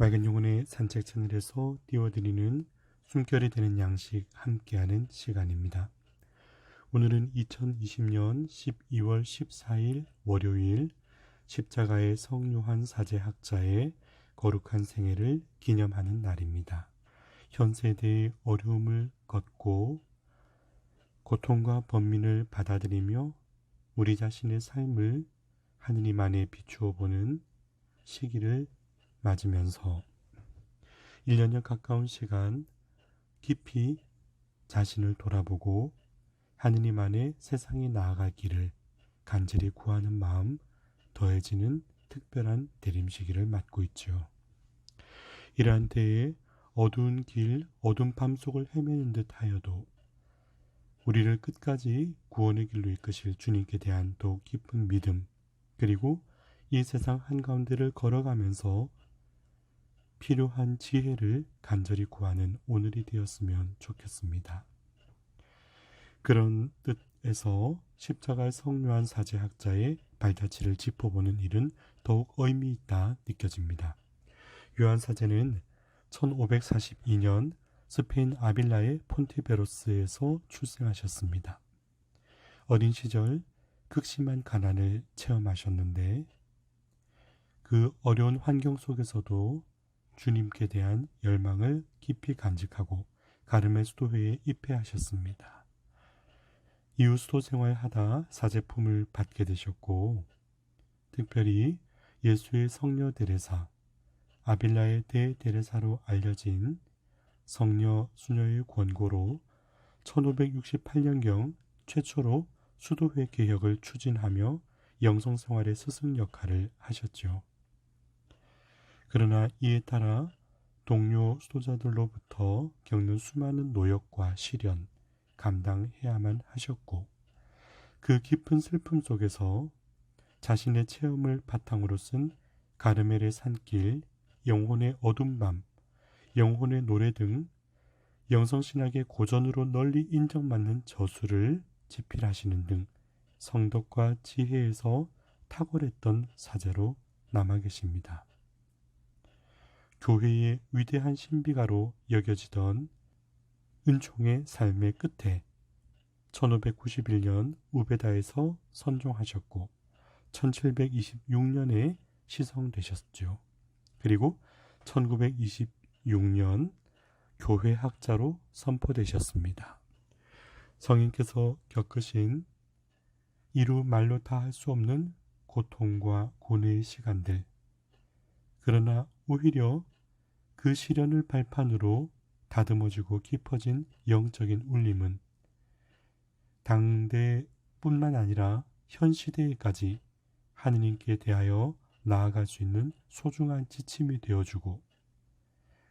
맑은 영혼의 산책 채널에서 띄워드리는 숨결이 되는 양식 함께하는 시간입니다. 오늘은 2020년 12월 14일 월요일 십자가의 성요한 사제학자의 거룩한 생애를 기념하는 날입니다. 현 세대의 어려움을 걷고 고통과 번민을 받아들이며 우리 자신의 삶을 하느님 안에 비추어 보는 시기를 맞으면서 1년여 가까운 시간 깊이 자신을 돌아보고 하느님 안에 세상이 나아갈 길을 간절히 구하는 마음 더해지는 특별한 대림시기를 맞고 있죠. 이러한 때에 어두운 길, 어두운 밤 속을 헤매는 듯 하여도 우리를 끝까지 구원의 길로 이끄실 주님께 대한 더욱 깊은 믿음, 그리고 이 세상 한가운데를 걸어가면서 필요한 지혜를 간절히 구하는 오늘이 되었으면 좋겠습니다. 그런 뜻에서 십자가의 성요한 사제학자의 발자취를 짚어보는 일은 더욱 의미 있다 느껴집니다. 요한 사제는 1542년 스페인 아빌라의 폰티베로스에서 출생하셨습니다. 어린 시절 극심한 가난을 체험하셨는데 그 어려운 환경 속에서도 주님께 대한 열망을 깊이 간직하고 가르멜 수도회에 입회하셨습니다. 이후 수도 생활하다 사제품을 받게 되셨고 특별히 예수의 성녀 데레사, 아빌라의 대데레사로 알려진 성녀 수녀의 권고로 1568년경 최초로 수도회 개혁을 추진하며 영성생활의 스승 역할을 하셨죠. 그러나 이에 따라 동료 수도자들로부터 겪는 수많은 노역과 시련 감당해야만 하셨고 그 깊은 슬픔 속에서 자신의 체험을 바탕으로 쓴 가르멜의 산길, 영혼의 어둠 밤, 영혼의 노래 등 영성신학의 고전으로 널리 인정받는 저수를 집필하시는 등 성덕과 지혜에서 탁월했던 사제로 남아 계십니다. 교회의 위대한 신비가로 여겨지던 은총의 삶의 끝에 1591년 우베다에서 선종하셨고 1726년에 시성되셨죠. 그리고 1926년 교회 학자로 선포되셨습니다. 성인께서 겪으신 이루 말로 다 할 수 없는 고통과 고뇌의 시간들, 그러나 오히려 그 시련을 발판으로 다듬어지고 깊어진 영적인 울림은 당대뿐만 아니라 현 시대에까지 하느님께 대하여 나아갈 수 있는 소중한 지침이 되어주고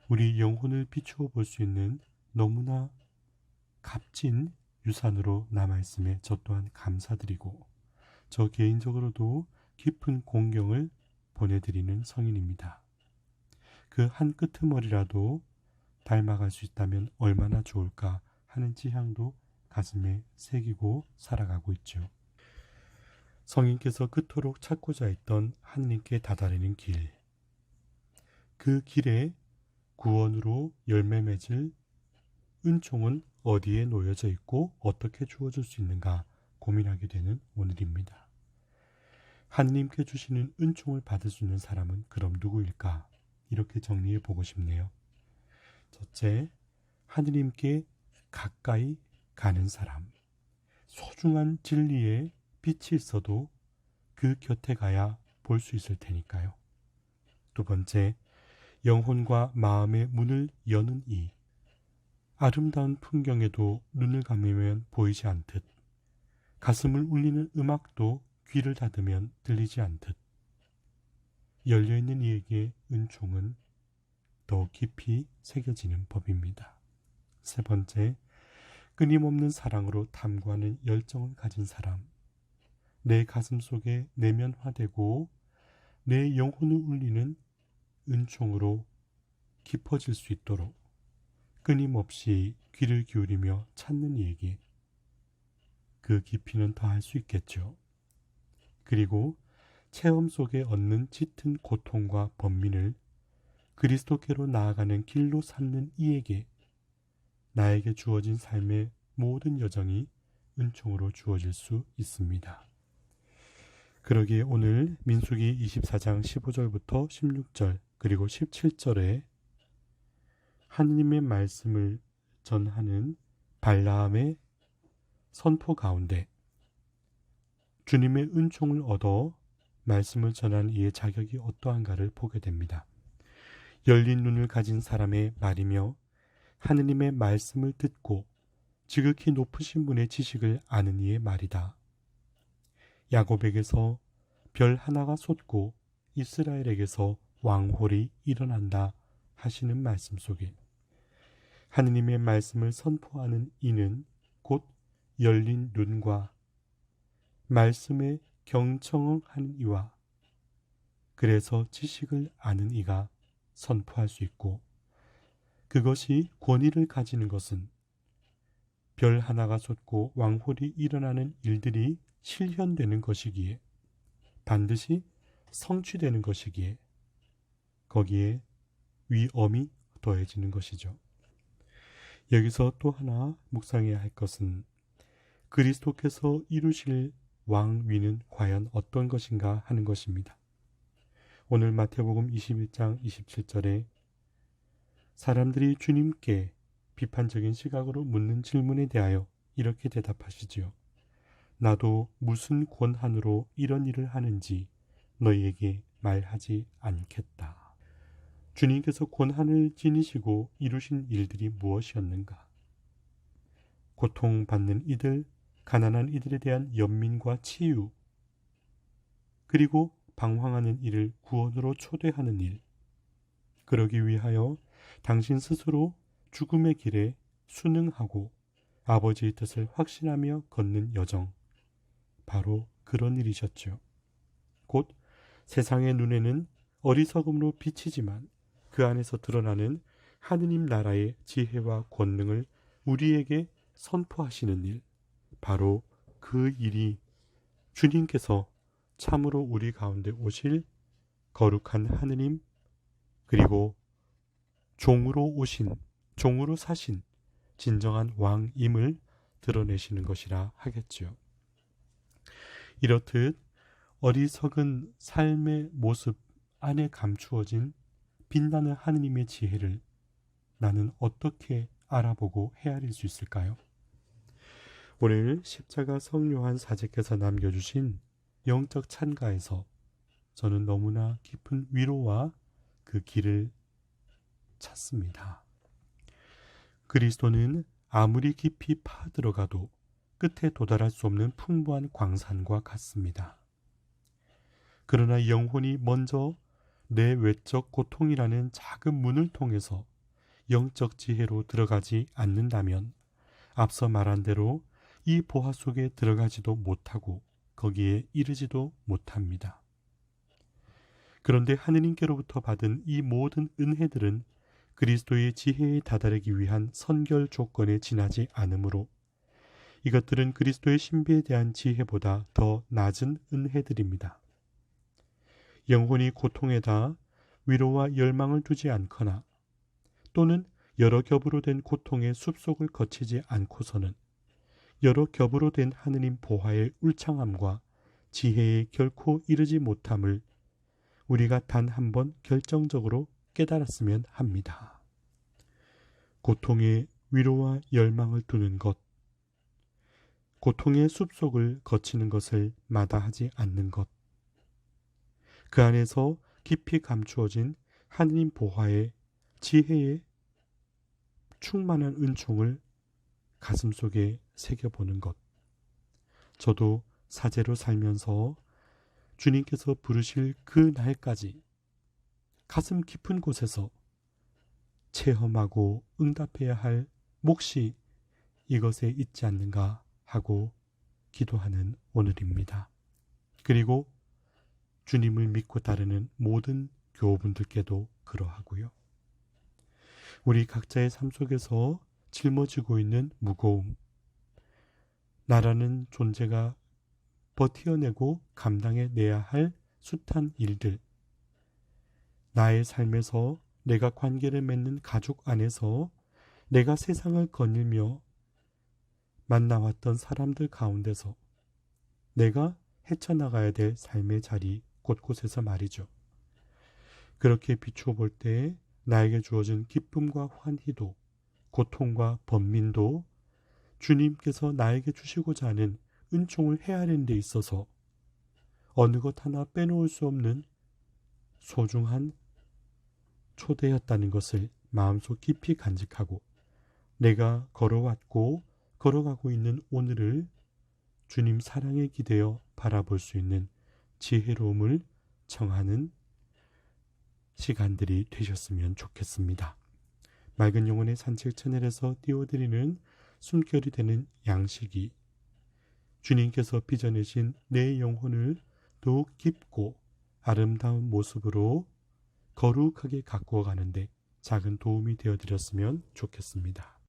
우리 영혼을 비추어 볼 수 있는 너무나 값진 유산으로 남아있음에 저 또한 감사드리고 저 개인적으로도 깊은 공경을 보내드리는 성인입니다. 그 한 끄트머리라도 닮아갈 수 있다면 얼마나 좋을까 하는 지향도 가슴에 새기고 살아가고 있죠. 성인께서 그토록 찾고자 했던 하느님께 다다르는 길, 그 길에 구원으로 열매 맺을 은총은 어디에 놓여져 있고 어떻게 주어질 수 있는가 고민하게 되는 오늘입니다. 하느님께 주시는 은총을 받을 수 있는 사람은 그럼 누구일까? 이렇게 정리해 보고 싶네요. 첫째, 하느님께 가까이 가는 사람. 소중한 진리에 빛이 있어도 그 곁에 가야 볼 수 있을 테니까요. 두 번째, 영혼과 마음의 문을 여는 이. 아름다운 풍경에도 눈을 감으면 보이지 않듯, 가슴을 울리는 음악도 귀를 닫으면 들리지 않듯, 열려있는 이에게 은총은 더 깊이 새겨지는 법입니다. 세 번째, 끊임없는 사랑으로 탐구하는 열정을 가진 사람. 내 가슴 속에 내면화되고 내 영혼을 울리는 은총으로 깊어질 수 있도록 끊임없이 귀를 기울이며 찾는 이에게 그 깊이는 더할 수 있겠죠. 그리고 체험 속에 얻는 짙은 고통과 번민을 그리스도께로 나아가는 길로 삼는 이에게 나에게 주어진 삶의 모든 여정이 은총으로 주어질 수 있습니다. 그러기에 오늘 민수기 24장 15절부터 16절 그리고 17절에 하느님의 말씀을 전하는 발라함의 선포 가운데 주님의 은총을 얻어 말씀을 전하는 이의 자격이 어떠한가를 보게 됩니다. 열린 눈을 가진 사람의 말이며 하느님의 말씀을 듣고 지극히 높으신 분의 지식을 아는 이의 말이다. 야곱에게서 별 하나가 솟고 이스라엘에게서 왕홀이 일어난다 하시는 말씀 속에 하느님의 말씀을 선포하는 이는 곧 열린 눈과 말씀에 경청하는 이와 그래서 지식을 아는 이가 선포할 수 있고, 그것이 권위를 가지는 것은 별 하나가 솟고 왕홀이 일어나는 일들이 실현되는 것이기에, 반드시 성취되는 것이기에 거기에 위엄이 더해지는 것이죠. 여기서 또 하나 묵상해야 할 것은 그리스도께서 이루실 왕위는 과연 어떤 것인가 하는 것입니다. 오늘 마태복음 21장 27절에 사람들이 주님께 비판적인 시각으로 묻는 질문에 대하여 이렇게 대답하시지요. 나도 무슨 권한으로 이런 일을 하는지 너희에게 말하지 않겠다. 주님께서 권한을 지니시고 이루신 일들이 무엇이었는가? 고통받는 이들, 가난한 이들에 대한 연민과 치유, 그리고 방황하는 이를 구원으로 초대하는 일, 그러기 위하여 당신 스스로 죽음의 길에 순응하고 아버지의 뜻을 확신하며 걷는 여정, 바로 그런 일이셨죠. 곧 세상의 눈에는 어리석음으로 비치지만 그 안에서 드러나는 하느님 나라의 지혜와 권능을 우리에게 선포하시는 일, 바로 그 일이 주님께서 참으로 우리 가운데 오실 거룩한 하느님, 그리고 종으로 사신 진정한 왕임을 드러내시는 것이라 하겠지요. 이렇듯 어리석은 삶의 모습 안에 감추어진 빛나는 하느님의 지혜를 나는 어떻게 알아보고 헤아릴 수 있을까요? 오늘 십자가 성요한 사제께서 남겨주신 영적 찬가에서 저는 너무나 깊은 위로와 그 길을 찾습니다. 그리스도는 아무리 깊이 파들어가도 끝에 도달할 수 없는 풍부한 광산과 같습니다. 그러나 영혼이 먼저 내 외적 고통이라는 작은 문을 통해서 영적 지혜로 들어가지 않는다면 앞서 말한 대로 이 보화 속에 들어가지도 못하고 거기에 이르지도 못합니다. 그런데 하느님께로부터 받은 이 모든 은혜들은 그리스도의 지혜에 다다르기 위한 선결 조건에 지나지 않으므로 이것들은 그리스도의 신비에 대한 지혜보다 더 낮은 은혜들입니다. 영혼이 고통에다 위로와 열망을 두지 않거나 또는 여러 겹으로 된 고통의 숲속을 거치지 않고서는 여러 겹으로 된 하느님 보화의 울창함과 지혜에 결코 이르지 못함을 우리가 단 한 번 결정적으로 깨달았으면 합니다. 고통의 위로와 열망을 두는 것, 고통의 숲속을 거치는 것을 마다하지 않는 것, 그 안에서 깊이 감추어진 하느님 보화의 지혜의 충만한 은총을 가슴속에 새겨보는 것. 저도 사제로 살면서 주님께서 부르실 그 날까지 가슴 깊은 곳에서 체험하고 응답해야 할 몫이 이것에 있지 않는가 하고 기도하는 오늘입니다. 그리고 주님을 믿고 따르는 모든 교우분들께도 그러하고요. 우리 각자의 삶 속에서 짊어지고 있는 무거움, 나라는 존재가 버티어내고 감당해내야 할 숱한 일들, 나의 삶에서 내가 관계를 맺는 가족 안에서 내가 세상을 거닐며 만나왔던 사람들 가운데서 내가 헤쳐나가야 될 삶의 자리 곳곳에서 말이죠. 그렇게 비추어 볼 때 나에게 주어진 기쁨과 환희도 고통과 번민도 주님께서 나에게 주시고자 하는 은총을 헤아리는 데 있어서 어느 것 하나 빼놓을 수 없는 소중한 초대였다는 것을 마음속 깊이 간직하고 내가 걸어왔고 걸어가고 있는 오늘을 주님 사랑에 기대어 바라볼 수 있는 지혜로움을 청하는 시간들이 되셨으면 좋겠습니다. 맑은 영혼의 산책 채널에서 띄워드리는 숨결이 되는 양식이 주님께서 빚어내신 내 영혼을 더욱 깊고 아름다운 모습으로 거룩하게 가꾸어 가는데 작은 도움이 되어드렸으면 좋겠습니다.